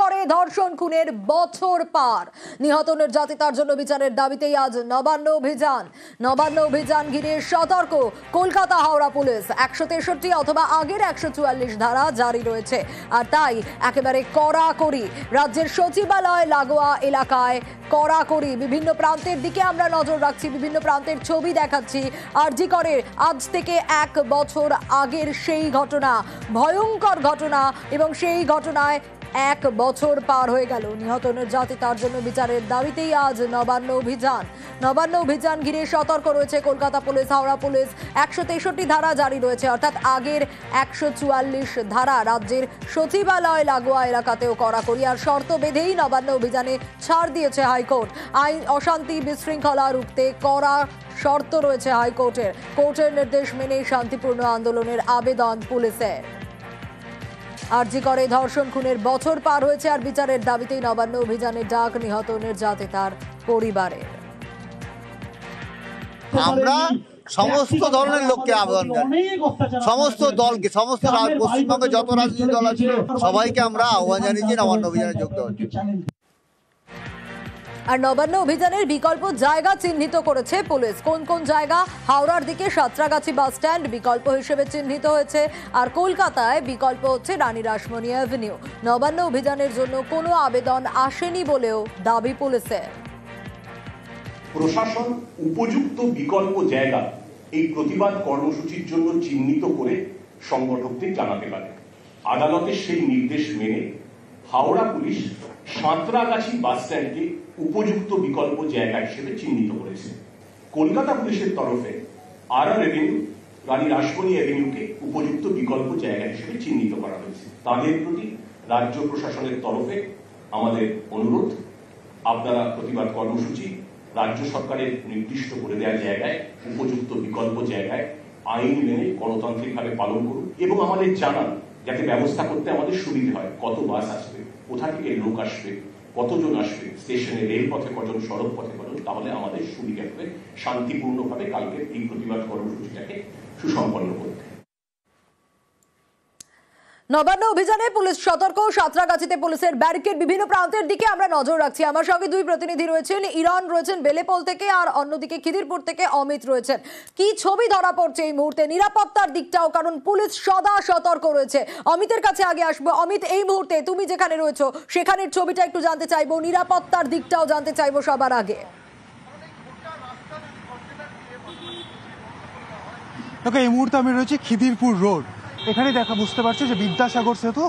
করে ধর্ষণ খুনের বছর পার, নিহত নির্যাতিতার জন্য বিচারের দাবিতেই আজ নবান্ন অভিযান ঘিরে সতর্ক কলকাতা হাওড়া পুলিশ। 163 অথবা আগের 144 ধারা জারি রয়েছে, আর তাই একেবারে কড়াকড়ি রাজ্যের সচিবালয় লাগোয়া এলাকায় কড়াকড়ি। বিভিন্ন প্রান্তের দিকে আমরা নজর রাখছি, বিভিন্ন প্রান্তের ছবি দেখাচ্ছি। আরজি করে আজ থেকে 1 বছর আগের সেই ঘটনা, ভয়ঙ্কর ঘটনা, এবং সেই ঘটনায় 1 বছর পার হয়ে গেল। নিহত নির্যাতিতার জন্য বিচারের দাবিতেই আজ নবান্ন অভিযান ঘিরে সতর্ক রয়েছে কলকাতা পুলিশ, হাওড়া পুলিশ। 163 ধারা জারি রয়েছে, অর্থাৎ আগের 144 ধারা। রাজ্যের সচিবালয় লাগোয়া এলাকাতেও কড়াকড়ি, আর শর্ত বেঁধেই নবান্ন অভিযানে ছাড় দিয়েছে হাইকোর্ট। আইন অশান্তি বিশৃঙ্খলা রুখতে কড়া শর্ত রয়েছে হাইকোর্টের। কোর্টের নির্দেশ মেনেই শান্তিপূর্ণ আন্দোলনের আবেদন পুলিশের। আরজি করে ধর্ষণ খুনের বছর পার হয়েছে, আর বিচারের দাবিতেই নবান্ন অভিযানের ডাক নিহত নির্যাতিতার পরিবারের। আমরা সমস্ত ধরনের লোককে আবেদন জানাই, সমস্ত দলকে, সমস্ত পশ্চিমবঙ্গে যত রাজনৈতিক দল আছে সবাইকে আমরা আহ্বান জানিয়েছি নবান্ন অভিযানে যোগ দেওয়ার জন্য। আর নবান্ন অভিযানের বিকল্প জায়গা চিহ্নিত করেছে পুলিশ। কোন কোন জায়গা? হাওড়ার দিকে সাঁতরাগাছি বাস স্ট্যান্ড বিকল্প হিসেবে চিহ্নিত হয়েছে, আর কলকাতায় বিকল্প হচ্ছে রানী রাসমণি অ্যাভিনিউ। নবান্ন অভিযানের জন্য কোনো আবেদন আসেনি বলেও দাবি পুলিশের। প্রশাসন উপযুক্ত বিকল্প জায়গা এই প্রতিবাদ কর্মসূচির জন্য চিহ্নিত করে সংগঠকদের জানাতে পারে। আদালতের সেই নির্দেশ মেনে হাওড়া পুলিশ সাঁতরাগাছি বাস স্ট্যান্ডকে উপযুক্ত বিকল্প জায়গা হিসেবে চিহ্নিত করেছে। কলকাতা পুলিশের তরফে আর.আর. এভিনিউ, রানী রাসমণি এভিনিউকে উপযুক্ত বিকল্প জায়গা হিসেবে চিহ্নিত করা হয়েছে। তাদের প্রতি রাজ্য প্রশাসনের তরফে আমাদের অনুরোধ, আপনারা প্রতিবাদ কর্মসূচি রাজ্য সরকারের নির্দিষ্ট করে দেওয়া জায়গায়, উপযুক্ত বিকল্প জায়গায় আইন মেনে গণতান্ত্রিকভাবে পালন করুন, এবং আমাদের জানান যাতে ব্যবস্থা করতে আমাদের সুবিধা হয়। কত বাস আসবে, কোথা থেকে লোক আসবে, কতজন আসবে, স্টেশনে, রেলপথে কজন, সড়ক পথে কজন, তাহলে আমাদের সুবিধা হবে শান্তিপূর্ণভাবে কালকে এই প্রতিবাদ কর্মসূচিটাকে সুসম্পন্ন করতে। নবান্ন অভিযানে পুলিশ সতর্ক, সাঁতরাগাছিতে পুলিশের ব্যারিকেড। বিভিন্ন প্রান্তের দিকে আমরা নজর রাখছি। আমার সঙ্গে 2 প্রতিনিধি রয়েছেন, ইরন রয়েছেন বেলেপোল থেকে, আর অন্যদিকে খিদিরপুর থেকে অমিত রয়েছেন। কি ছবি ধরা পড়ছে এই মুহূর্তে, নিরাপত্তার দিকটাও, কারণ পুলিশ সদা সতর্ক রয়েছে। অমিতের কাছে আগে আসবো। অমিত, এই মুহূর্তে তুমি যেখানে রয়েছো সেখানের ছবিটা একটু জানতে চাইবো, নিরাপত্তার দিকটাও জানতে চাইবো সবার আগে। এই মুহূর্তে আমি রয়েছি খিদিরপুর রোড। এখানে বুঝতে পারছো যে বিদ্যাসাগর সেতু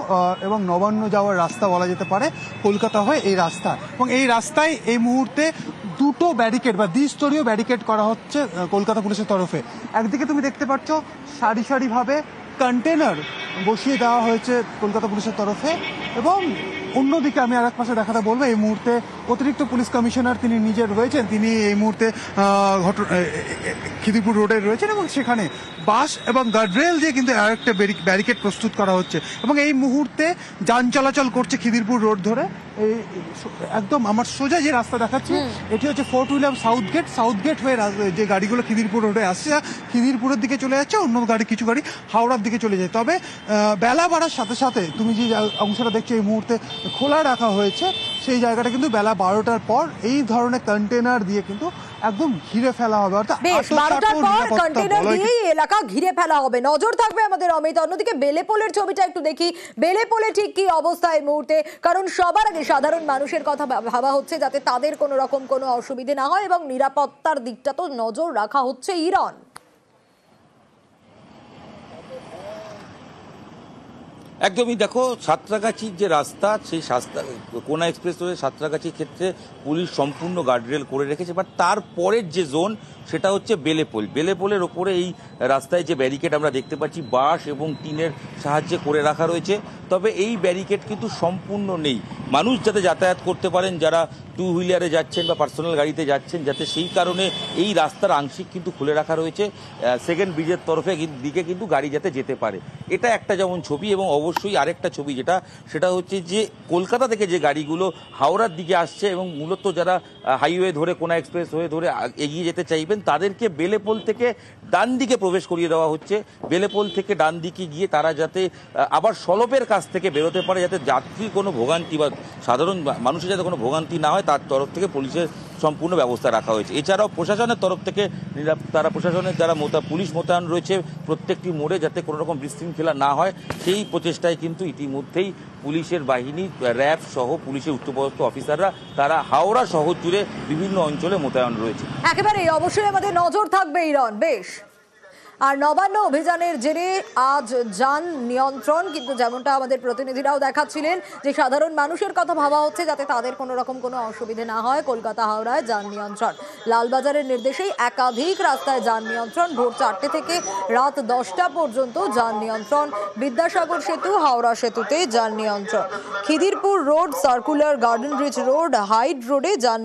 এবং নবান্ন যাওয়ার রাস্তা বলা যেতে পারে, কলকাতা হয়ে এই রাস্তা, এবং এই রাস্তায় এই মুহূর্তে 2টো ব্যারিকেড বা দ্বিস্তরীয় ব্যারিকেড করা হচ্ছে কলকাতা পুলিশের তরফে। একদিকে তুমি দেখতে পাচ্ছ সারি সারিভাবে কন্টেনার বসিয়ে দেওয়া হয়েছে কলকাতা পুলিশের তরফে, এবং অন্যদিকে আমি আর এক পাশে দেখাতে বলবো, এই মুহূর্তে অতিরিক্ত পুলিশ কমিশনার তিনি নিজে রয়েছেন, তিনি এই মুহূর্তে খিদিরপুর রোডে রয়েছেন, এবং সেখানে বাস এবং গার্ডরেল দিয়ে কিন্তু আরেকটা ব্যারিকেড প্রস্তুত করা হচ্ছে, এবং এই মুহূর্তে যান চলাচল করছে খিদিরপুর রোড ধরে। এই একদম আমার সোজা যে রাস্তা দেখাচ্ছি এটি হচ্ছে ফোর্ট উইলিয়াম সাউথগেট হয়ে যে গাড়িগুলো খিদিরপুর রোডে আসছে, খিদিরপুরের দিকে চলে যাচ্ছে, অন্য কিছু গাড়ি হাওড়ার দিকে চলে যায়। তবে বেলা বাড়ার সাথে সাথে তুমি যে অংশটা দেখছো এই মুহূর্তে খোলা রাখা হয়েছে, সেই জায়গাটা কিন্তু বেলা 12টার পর এই ধরনের কন্টেনার দিয়ে কিন্তু একদম ঘিরে ফেলা হবে। অর্থাৎ 12টার পর কন্টেনার দিয়ে এলাকা ঘিরে ফেলা হবে। নজর থাকবে আমাদের অমিত। অন্যদিকে বেলেপোলের ছবিটা একটু দেখি, বেলেপোলে ঠিক কি অবস্থা এই মুহূর্তে, কারণ সবার আগে সাধারণ মানুষের কথা ভাবা হচ্ছে যাতে তাদের কোনো রকম কোনো অসুবিধে না হয়, এবং নিরাপত্তার দিকটা তো নজর রাখা হচ্ছে। ইরন, একদমই দেখো, সাঁতরাগাছির যে রাস্তা, সেই কোনা এক্সপ্রেসওয়ে সাঁতরাগাছির ক্ষেত্রে পুলিশ সম্পূর্ণ গার্ডরেল করে রেখেছে, বাট তারপরের যে জোন সেটা হচ্ছে বেলেপোলের ওপরে এই রাস্তায় যে ব্যারিকেড আমরা দেখতে পাচ্ছি বাঁশ এবং টিনের সাহায্যে করে রাখা রয়েছে। তবে এই ব্যারিকেড কিন্তু সম্পূর্ণ নেই, মানুষ যাতে যাতায়াত করতে পারেন, যারা 2 হুইলারে যাচ্ছেন বা পার্সোনাল গাড়িতে যাচ্ছেন, যাতে সেই কারণে এই রাস্তার আংশিক কিন্তু খুলে রাখা রয়েছে। সেকেন্ড ব্রিজের তরফে দিকে কিন্তু গাড়ি যাতে যেতে পারে, এটা একটা যেমন ছবি। এবং অবশ্যই আরেকটা ছবি সেটা হচ্ছে যে কলকাতা থেকে যে গাড়িগুলো হাওড়ার দিকে আসছে, এবং মূলত যারা হাইওয়ে ধরে, কোনা এক্সপ্রেস হয়ে ধরে এগিয়ে যেতে চাইবেন, তাদেরকে বেলেপোল থেকে ডান দিকে প্রবেশ করিয়ে দেওয়া হচ্ছে। বেলেপোল থেকে ডান দিকে গিয়ে তারা যাতে আবার সলপের কাছ রাস্তাঘাট থেকে বেরোতে পারে, যাতে যাত্রীর কোনো ভোগান্তি বা সাধারণ মানুষের যাতে কোনো ভোগান্তি না হয় তার তরফ থেকে পুলিশের সম্পূর্ণ ব্যবস্থা রাখা হয়েছে। এছাড়াও প্রশাসনের তরফ থেকে প্রশাসনের যারা পুলিশ মোতায়েন রয়েছে প্রত্যেকটি মোড়ে, যাতে কোনো রকম বিশৃঙ্খলা না হয় সেই প্রচেষ্টায় কিন্তু ইতিমধ্যেই পুলিশের বাহিনী, র্যাব সহ পুলিশের উচ্চপদস্থ অফিসাররা তারা হাওড়া শহর জুড়ে বিভিন্ন অঞ্চলে মোতায়েন রয়েছে। একেবারেই অবশ্যই আমাদের নজর থাকবে ইরন। বেশ, আর নবান্ন অভিযানের জেরে আজ যান নিয়ন্ত্রণ, কিন্তু যেমনটা আমাদের প্রতিনিধিরাও দেখাচ্ছিলেন যে সাধারণ মানুষের কথা ভাবা হচ্ছে যাতে তাদের কোনো রকম কোনো অসুবিধে না হয়। কলকাতা হাওড়ায় যান নিয়ন্ত্রণ, লালবাজারের নির্দেশেই একাধিক রাস্তায় যান নিয়ন্ত্রণ, ভোর 4টে থেকে রাত 10টা পর্যন্ত যান নিয়ন্ত্রণ। বিদ্যাসাগর সেতু, হাওড়া সেতুতে যান নিয়ন্ত্রণ, Khidirpur road, circular, garden bridge road, Hyde রোডে যান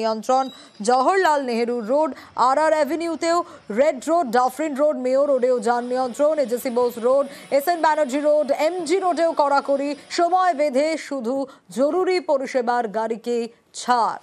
নিয়ন্ত্রণ, জওহরলাল নেহেরু রোড, আর অ্যাভিনিউতেও, red road, Dufferin road, Mayo রোডেও যান নিয়ন্ত্রণ, AJC Bose road, SN Banerjee road, MG রোডেও কড়াকড়ি, সময় বেঁধে শুধু জরুরি পরিষেবার গাড়িকে ছাড়।